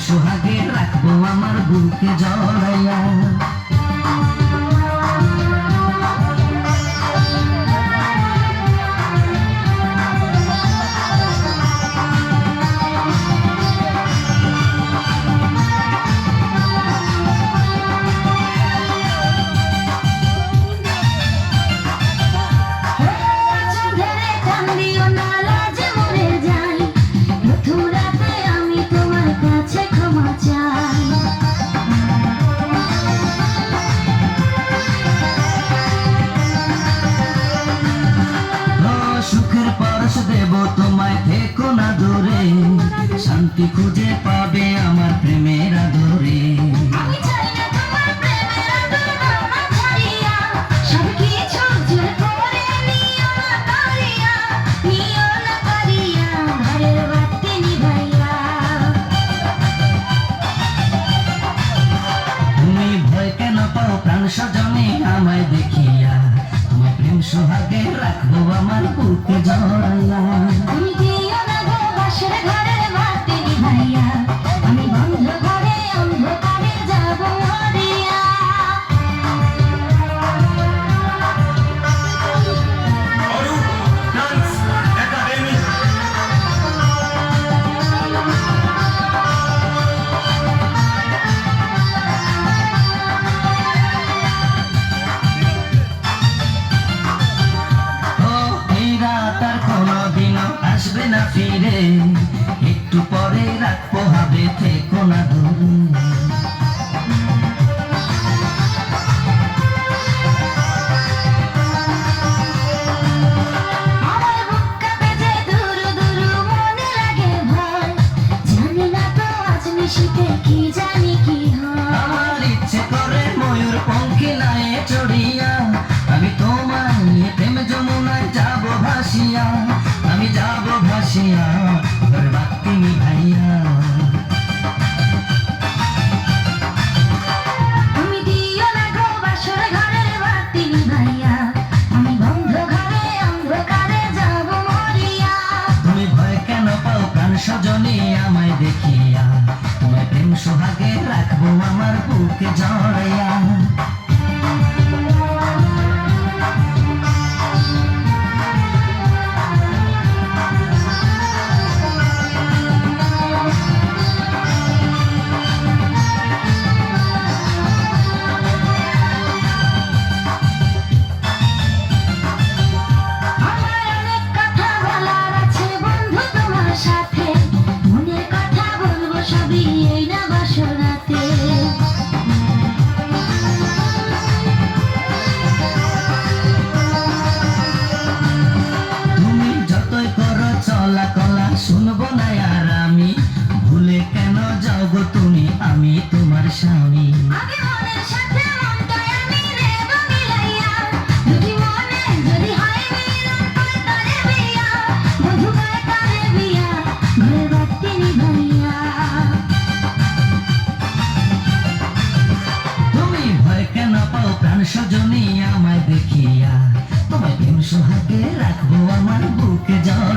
সোহাগে রাখবো আমার বুকে জড়াইয়া। সুখের পরশ দেব তোমায়, থেকো না দূরে, শান্তি খুঁজে পাবে আমার প্রেমের আদরে। তুমি ভয় কেন পাও প্রাণ সজনে আমায় দেখিয়া, তোমায় প্রেম সোহাগে রাখবো আমার বুকে জড়াইয়া। তুমি দিও না গো বাসর ঘরের বাতি নিভাইয়া, আমি বন্ধ ঘরে অন্ধকারে যাব মরিয়া। Arup dance academy. আসবে না ফিরে, একটু পরে রাখবো হবে, থেকো না দূরে। আমার বুক কাঁপে যে দুরু দুরু, মনে লাগে ভয়, জানি না তো আজ নিশিতে কি জানি কি হয়। আমার ইচ্ছে করে ময়ূর পঙ্খী নায়ে চড়িয়া, আমি তোমায় নিয়ে প্রেম যমুনায় যাব ভাসিয়া, আমি যাব ভাসিয়া ঘর বাতি নিভাইয়া। তুমি দিও না গো বাসর ঘরের বাতি নিভাইয়া, আমি বন্ধ ঘরে অন্ধকারে যাব মরিয়া। তুমি ভয় কেন পাও প্রাণ সজনী আমায় দেখিয়া, তোমায় প্রেম সোহাগে রাখবো আমার বুকে জড়াইয়া। আমার অনেক কথা বলার আছে বন্ধু তোমার সাথে, মনের কথা বলবো সবই এই না বাসরাতে। তুমি যতই করো চলা কলা শুনবো না আর আমি, ভুলে কেন যাও গো তুমি, আমি তোমার স্বামী। আগে মনের সাথে মনটাই আমি নেব মিলাইয়া, দুটি মনে যদি হয় মিলন করে তারে বিয়া, বধূ গায়ে তারে বিয়া, ঘরে বাতি নিভাইয়া। তুমি ভয় কেন পাও প্রাণ সজনী আমায় দেখিয়া, তোমায় প্রেম সোহাগে রাখবো আমার বুকে জড়াইয়া।